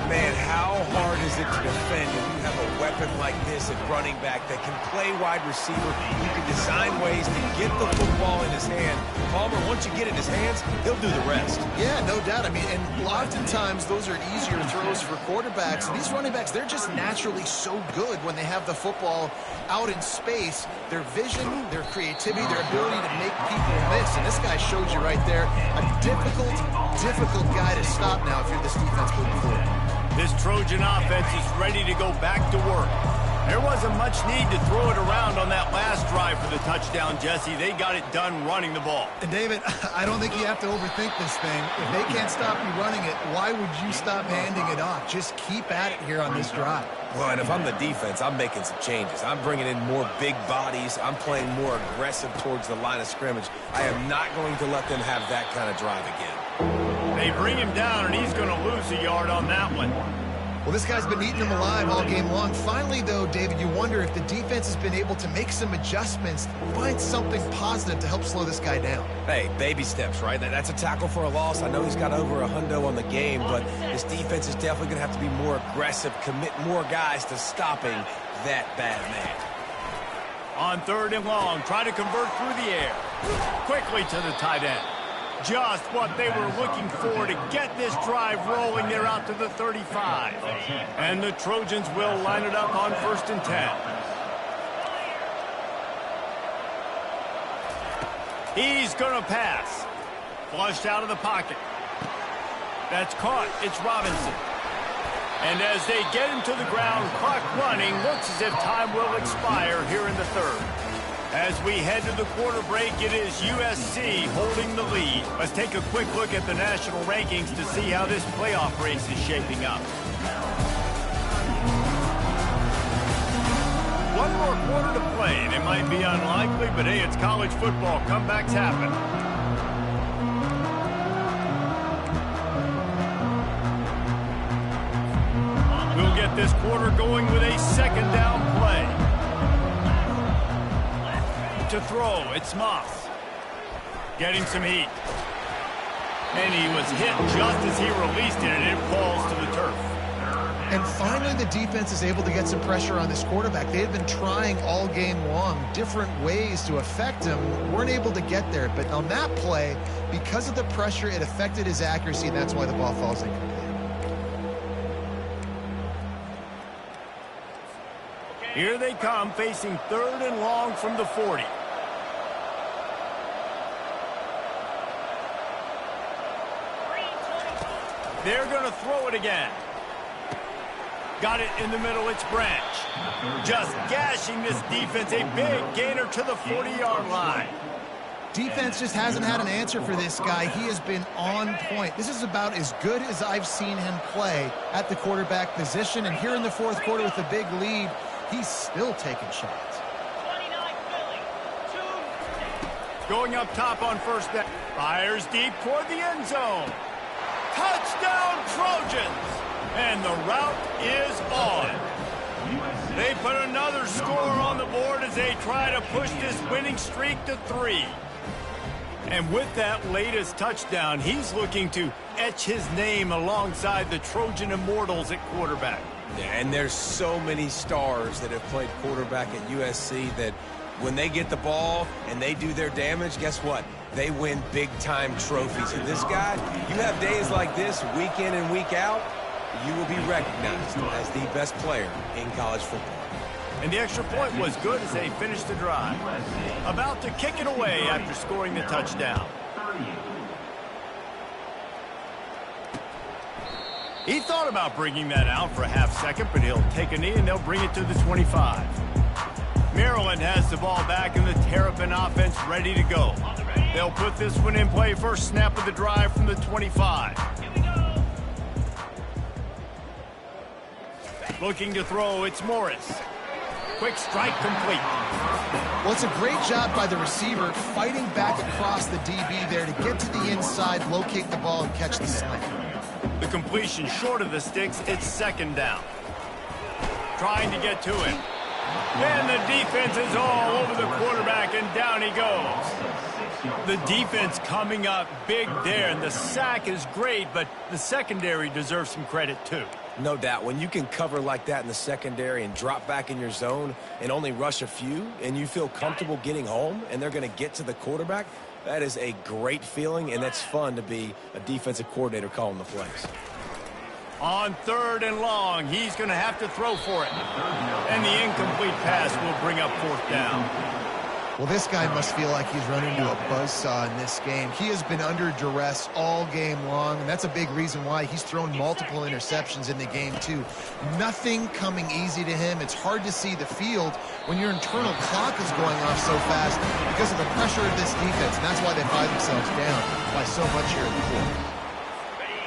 Man, how hard is it to defend when you have a weapon like this at running back that can play wide receiver? You can design ways to get the football in his hand. Palmer, once you get it in his hands, he'll do the rest. Yeah, no doubt. I mean, and oftentimes those are easier throws for quarterbacks. And these running backs, they're just naturally so good when they have the football out in space. Their vision, their creativity, their ability to make people miss. And this guy showed you right there, a difficult guy to stop now if you're this defense moving forward. This Trojan offense is ready to go back to work. There wasn't much need to throw it around on that last drive for the touchdown, Jesse. They got it done running the ball. And David, I don't think you have to overthink this thing. If they can't stop you running it, why would you stop handing it off? Just keep at it here on this drive. Well, and if I'm the defense, I'm making some changes. I'm bringing in more big bodies. I'm playing more aggressive towards the line of scrimmage. I am not going to let them have that kind of drive again. They bring him down, and he's going to lose a yard on that one. Well, this guy's been eating them alive all game long. Finally, though, David, you wonder if the defense has been able to make some adjustments, find something positive to help slow this guy down. Hey, baby steps, right? That's a tackle for a loss. I know he's got over a hundo on the game, but this defense is definitely going to have to be more aggressive, commit more guys to stopping that bad man. On 3rd and long, try to convert through the air. Quickly to the tight end. Just what they were looking for to get this drive rolling. They're out to the 35. And the Trojans will line it up on 1st and 10. He's going to pass. Flushed out of the pocket. That's caught. It's Robinson. And as they get him to the ground, clock running, looks as if time will expire here in the 3rd. As we head to the quarter break, it is USC holding the lead. Let's take a quick look at the national rankings to see how this playoff race is shaping up. One more quarter to play, and it might be unlikely, but hey, it's college football. Comebacks happen. We'll get this quarter going with a 2nd down play. To throw, it's Moss. Getting some heat. And he was hit just as he released it, and it falls to the turf. And finally, the defense is able to get some pressure on this quarterback. They had been trying all game long different ways to affect him. Weren't able to get there. But on that play, because of the pressure, it affected his accuracy, and that's why the ball falls incomplete. Here they come, facing 3rd and long from the 40. They're going to throw it again. Got it in the middle, it's Branch. Just gashing this defense, a big gainer to the 40-yard line. Defense just hasn't had an answer for this guy. He has been on point. This is about as good as I've seen him play at the quarterback position. And here in the 4th quarter with a big lead, he's still taking shots. Going up top on 1st down. Fires deep toward the end zone. Touchdown, Trojans! And the route is on. They put another score on the board as they try to push this winning streak to 3. And with that latest touchdown, he's looking to etch his name alongside the Trojan Immortals at quarterback. Yeah, and there's so many stars that have played quarterback at USC that when they get the ball and they do their damage, guess what? They win big-time trophies. And this guy, you have days like this, week in and week out, you will be recognized as the best player in college football. And the extra point was good as they finished the drive. About to kick it away after scoring the touchdown. He thought about bringing that out for a half second, but he'll take a knee and they'll bring it to the 25. Maryland has the ball back and the Terrapin offense ready to go. They'll put this one in play first snap of the drive from the 25. Looking to throw, it's Morris. Quick strike complete. Well, it's a great job by the receiver fighting back across the DB there to get to the inside, locate the ball, and catch the slant. The completion short of the sticks, it's second down. Trying to get to him. And the defense is all over the quarterback, and down he goes. The defense coming up big there, and the sack is great, but the secondary deserves some credit too. No doubt. When you can cover like that in the secondary and drop back in your zone and only rush a few, and you feel comfortable getting home, and they're going to get to the quarterback, that is a great feeling, and that's fun to be a defensive coordinator calling the plays. On 3rd and long, he's going to have to throw for it. And the incomplete pass will bring up 4th down. Well, this guy must feel like he's run into a buzzsaw in this game. He has been under duress all game long, and that's a big reason why he's thrown multiple interceptions in the game, too. Nothing coming easy to him. It's hard to see the field when your internal clock is going off so fast because of the pressure of this defense, and that's why they find themselves down by so much here in the fourth.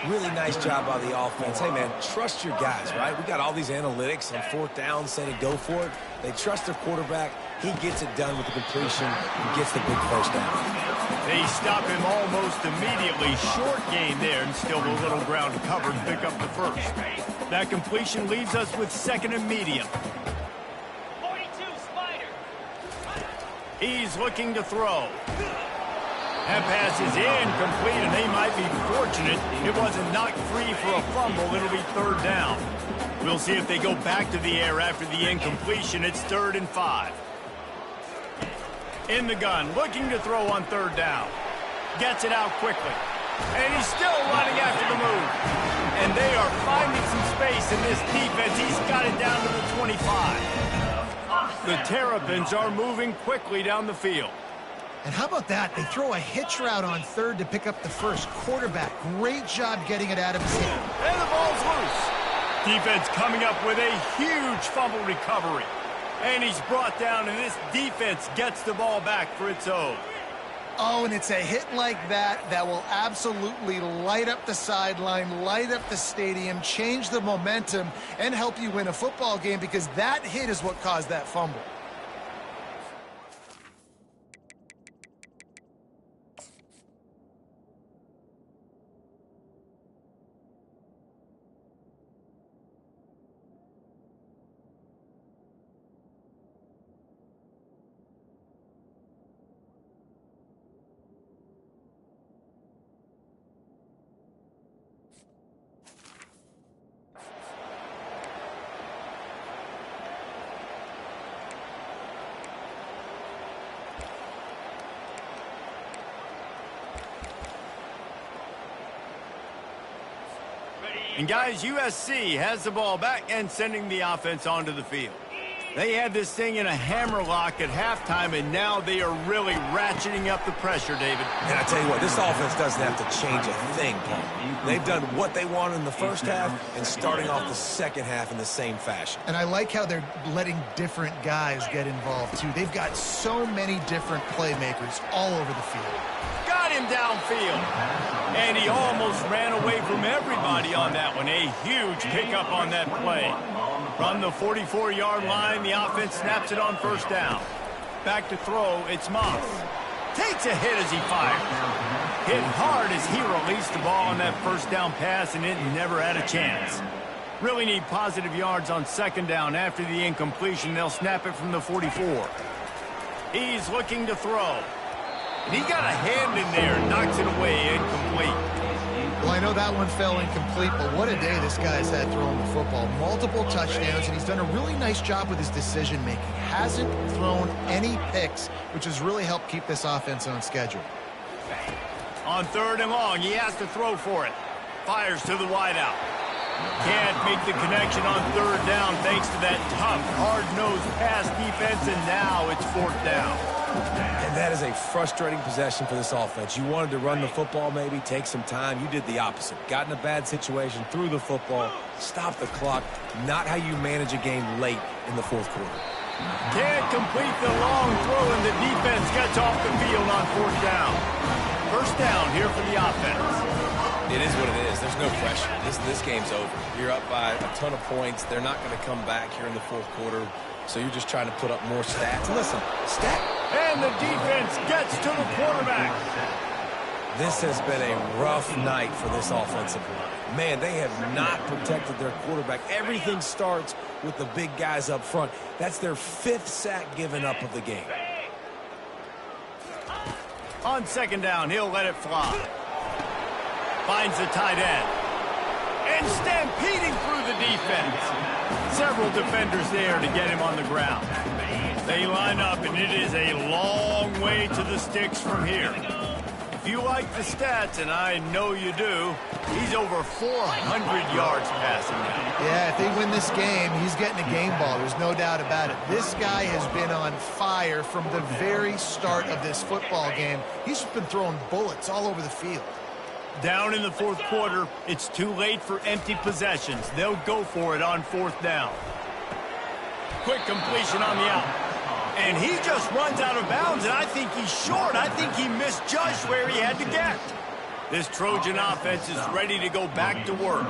Really nice job by the offense. Hey, man, trust your guys, right? We got all these analytics on 4th down saying go for it. They trust their quarterback. He gets it done with the completion and gets the big first down. They stop him almost immediately. Short gain there, and still a little ground covered to pick up the first. That completion leaves us with 2nd and medium. 42 Spider. He's looking to throw. That pass is incomplete, and they might be fortunate it wasn't knocked free for a fumble. It'll be 3rd down. We'll see if they go back to the air after the incompletion. It's 3rd and 5. In the gun, looking to throw on 3rd down. Gets it out quickly. And he's still running after the move. And they are finding some space in this defense. He's got it down to the 25. The Terrapins are moving quickly down the field. And how about that? They throw a hitch route on 3rd to pick up the first. Quarterback, great job getting it out of his hand. And the ball's loose. Defense coming up with a huge fumble recovery. And he's brought down, and this defense gets the ball back for its own. Oh, and it's a hit like that that will absolutely light up the sideline, light up the stadium, change the momentum, and help you win a football game because that hit is what caused that fumble. And guys, USC has the ball back and sending the offense onto the field. They had this thing in a hammer lock at halftime, and now they are really ratcheting up the pressure, David. And I tell you what, this offense doesn't have to change a thing, Paul. They've done what they wanted in the first half and starting off the second half in the same fashion. And I like how they're letting different guys get involved, too. They've got so many different playmakers all over the field. Got him downfield. And he almost ran away from everybody on that one. A huge pickup on that play. From the 44-yard line, the offense snaps it on 1st down. Back to throw, it's Moss. Takes a hit as he fires. Hit hard as he released the ball on that 1st down pass, and it never had a chance. Really need positive yards on second down after the incompletion. They'll snap it from the 44. He's looking to throw. And he got a hand in there and knocks it away incomplete. Well, I know that one fell incomplete, but what a day this guy's had throwing the football. Multiple touchdowns, and he's done a really nice job with his decision-making. Hasn't thrown any picks, which has really helped keep this offense on schedule. On third and long, he has to throw for it. Fires to the wideout. Can't make the connection on third down thanks to that tough, hard-nosed pass defense, and now it's fourth down. And that is a frustrating possession for this offense. You wanted to run the football, maybe take some time. You did the opposite. Got in a bad situation, threw the football, stopped the clock. Not how you manage a game late in the fourth quarter. Can't complete the long throw, and the defense gets off the field on fourth down. First down here for the offense. It is what it is. There's no question. This game's over. You're up by a ton of points. They're not going to come back here in the fourth quarter, so you're just trying to put up more stats. Listen, And the defense gets to the quarterback. This has been a rough night for this offensive line. Man, they have not protected their quarterback. Everything starts with the big guys up front. That's their 5th sack given up of the game. On second down, he'll let it fly. Finds the tight end. And stampeding through the defense. Several defenders there to get him on the ground. They line up, and it is a long way to the sticks from here. If you like the stats, and I know you do, he's over 400 yards passing now. Yeah, if they win this game, he's getting a game ball. There's no doubt about it. This guy has been on fire from the very start of this football game. He's been throwing bullets all over the field. Down in the fourth quarter, it's too late for empty possessions. They'll go for it on fourth down. Quick completion on the out. And he just runs out of bounds, and I think he's short. I think he misjudged where he had to get. This Trojan offense is ready to go back to work.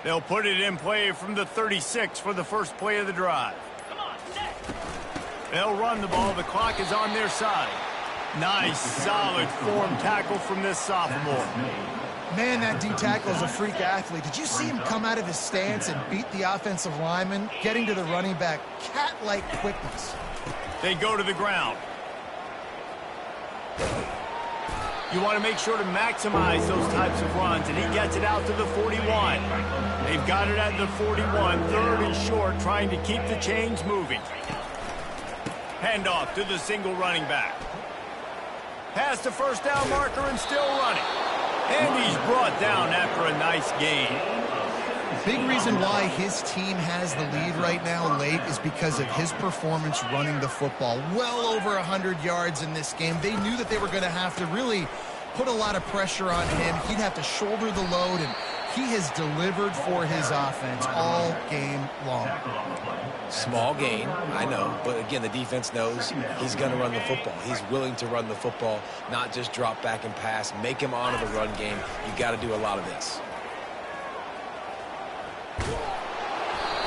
They'll put it in play from the 36 for the first play of the drive. They'll run the ball. The clock is on their side. Nice, solid form tackle from this sophomore. Man, that D-tackle is a freak athlete. Did you see him come out of his stance and beat the offensive lineman, getting to the running back? Cat-like quickness. They go to the ground. You want to make sure to maximize those types of runs, and he gets it out to the 41. They've got it at the 41, third and short, trying to keep the chains moving. Handoff to the single running back. Past the first down marker and still running. And he's brought down after a nice gain. Big reason why his team has the lead right now late is because of his performance running the football. Well over 100 yards in this game. They knew that they were going to have to really put a lot of pressure on him. He'd have to shoulder the load, and he has delivered for his offense all game long. Small gain, I know, but again, the defense knows he's going to run the football. He's willing to run the football, not just drop back and pass, make him honor the run game. You got to do a lot of this.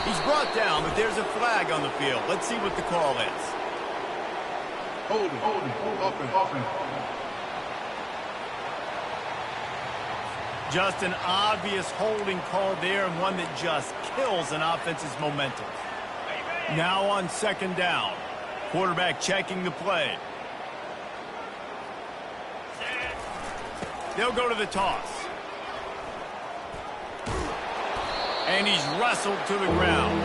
He's brought down, but there's a flag on the field. Let's see what the call is. Holding. Just an obvious holding call there, and one that just kills an offense's momentum. Now on second down. Quarterback checking the play. They'll go to the toss. And he's wrestled to the ground.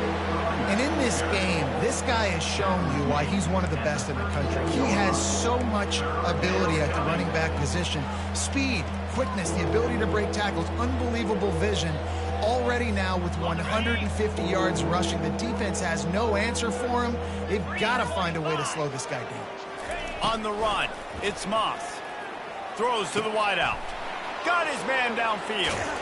And in this game, this guy has shown you why he's one of the best in the country. He has so much ability at the running back position. Speed, quickness, the ability to break tackles, unbelievable vision. Already now with 150 yards rushing, the defense has no answer for him. They've got to find a way to slow this guy down. On the run, it's Moss. Throws to the wideout. Got his man downfield.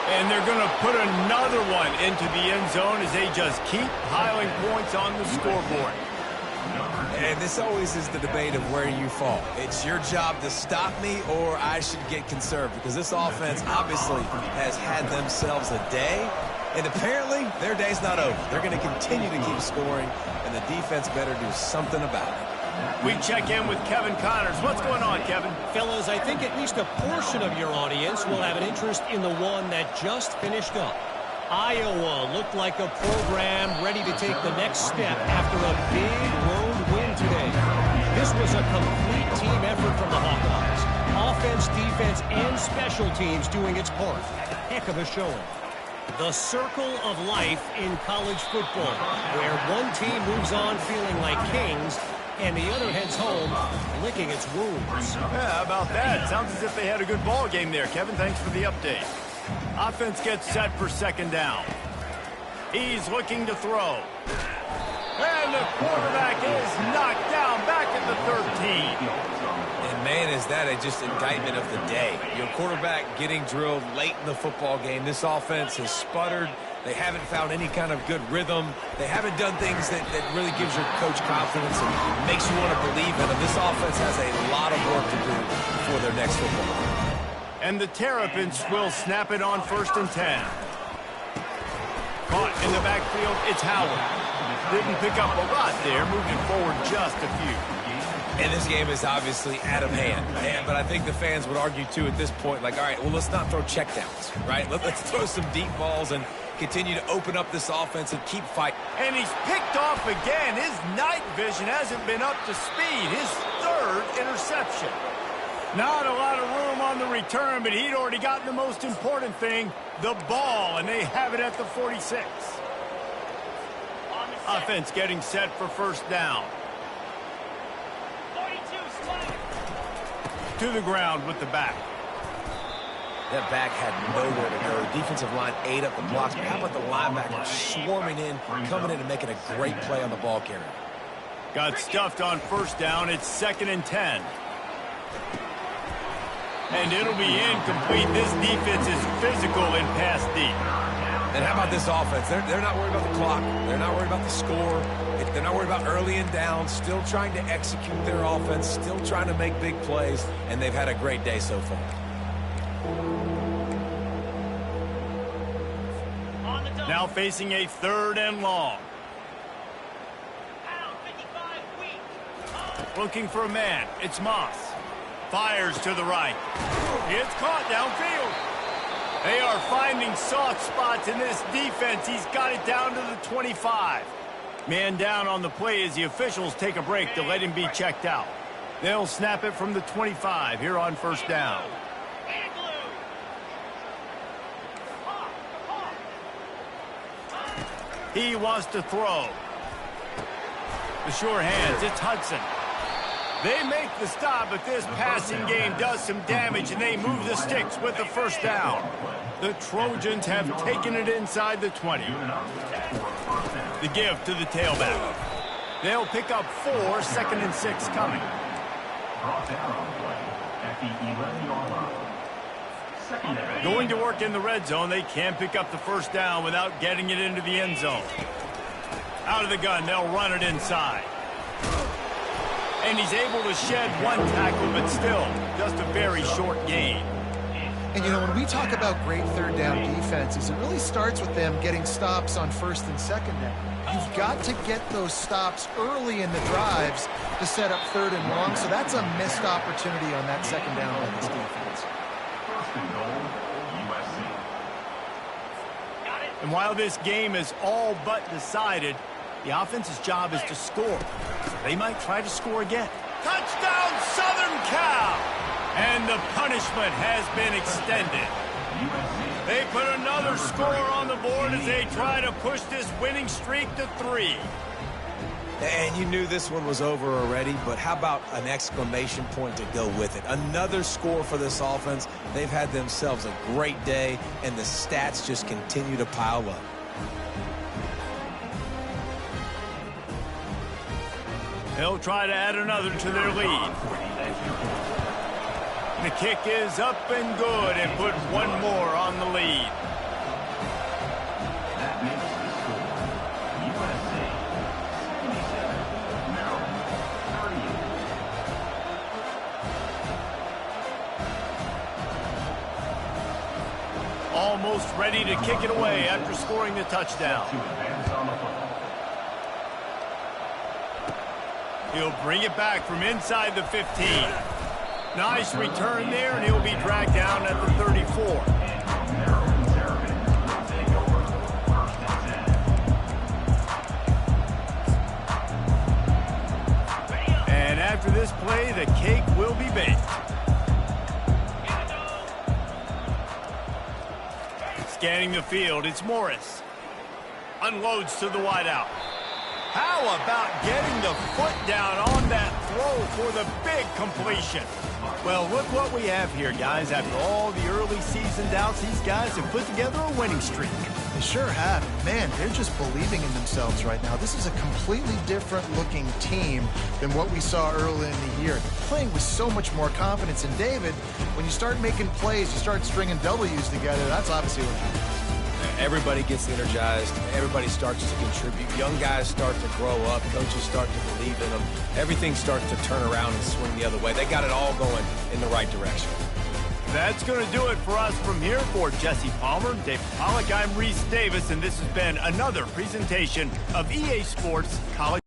And they're going to put another one into the end zone as they just keep piling points on the scoreboard. And this always is the debate of where you fall. It's your job to stop me, or I should get conserved, because this offense obviously has had themselves a day, And apparently, their day's not over. They're going to continue to keep scoring, and the defense better do something about it. We check in with Kevin Connors. What's going on, Kevin? Fellas, I think at least a portion of your audience will have an interest in the one that just finished up. Iowa looked like a program ready to take the next step after a big road win today. This was a complete team effort from the Hawkeyes. Offense, defense, and special teams doing its part. Heck of a showing. The circle of life in college football, where one team moves on feeling like kings, and the other heads home licking its wounds. Yeah, how about that? Sounds as if they had a good ball game there, Kevin. Thanks for the update. Offense gets set for second down. He's looking to throw. And the quarterback is knocked down back at the 13. And man, is that just indictment of the day. Your quarterback getting drilled late in the football game. This offense has sputtered. They haven't found any kind of good rhythm. They haven't done things that really gives your coach confidence and makes you want to believe in them. This offense has a lot of work to do for their next football game. And the Terrapins will snap it on 1st and 10. Caught in the backfield, it's Howard. Didn't pick up a lot there, moving forward just a few. And this game is obviously out of hand. But I think the fans would argue, too, at this point, like, all right, well, let's not throw checkdowns, right? Let's throw some deep balls and continue to open up this offense and keep fighting. And he's picked off again. His night vision hasn't been up to speed. His 3rd interception. Not a lot of room on the return, but he'd already gotten the most important thing, the ball, and they have it at the 46. Offense getting set for 1st down. 42, Spider. To the ground with the back. That back had nowhere to go. The defensive line ate up the blocks. But how about the linebacker swarming in, coming in and making a great play on the ball carrier? Got stuffed on 1st down. It's 2nd and 10. And it'll be incomplete. This defense is physical in pass deep. And how about this offense? They're not worried about the clock. They're not worried about the score. They're not worried about early and down. Still trying to execute their offense. Still trying to make big plays. And they've had a great day so far. Now facing a 3rd and long. Pound 55 weak. Looking for a man. It's Moss. Fires to the right. It's caught downfield. They are finding soft spots in this defense. He's got it down to the 25. Man down on the play as the officials take a break to let him be checked out. They'll snap it from the 25 here on 1st down. He wants to throw. The sure hands, it's Hudson. They make the stop, but this passing game does some damage, and they move the sticks with the 1st down. The Trojans have taken it inside the 20. The give to the tailback. They'll pick up 4, 2nd and 6 coming. Going to work in the red zone, they can't pick up the 1st down without getting it into the end zone. Out of the gun, they'll run it inside. And he's able to shed 1 tackle, but still, just a very short gain. And, you know, when we talk about great 3rd down defenses, it really starts with them getting stops on 1st and 2nd down. You've got to get those stops early in the drives to set up 3rd and long, so that's a missed opportunity on that 2nd down by this defense. And while this game is all but decided, the offense's job is to score. They might try to score again. Touchdown, Southern Cal! And the punishment has been extended. They put another score on the board as they try to push this winning streak to 3. And you knew this one was over already, but how about an exclamation point to go with it? Another score for this offense. They've had themselves a great day, and the stats just continue to pile up. They'll try to add another to their lead. The kick is up and good and put 1 more on the lead. almost ready to kick it away after scoring the touchdown. He'll bring it back from inside the 15. Nice return there, and he'll be dragged down at the 34. And after this play, the cake will be baked. Scanning the field, it's Morris. Unloads to the wideout. How about getting the foot down on that throw for the big completion? Well, look what we have here, guys. After all the early season doubts, these guys have put together a winning streak. They sure have. Man, they're just believing in themselves right now. This is a completely different looking team than what we saw early in the year. They're playing with so much more confidence. And David, when you start making plays, you start stringing W's together, that's obviously what happens. Everybody gets energized. Everybody starts to contribute. Young guys start to grow up. Coaches start to believe in them. Everything starts to turn around and swing the other way. They got it all going in the right direction. That's going to do it for us from here. For Jesse Palmer, David Pollack, I'm Reese Davis, and this has been another presentation of EA Sports College.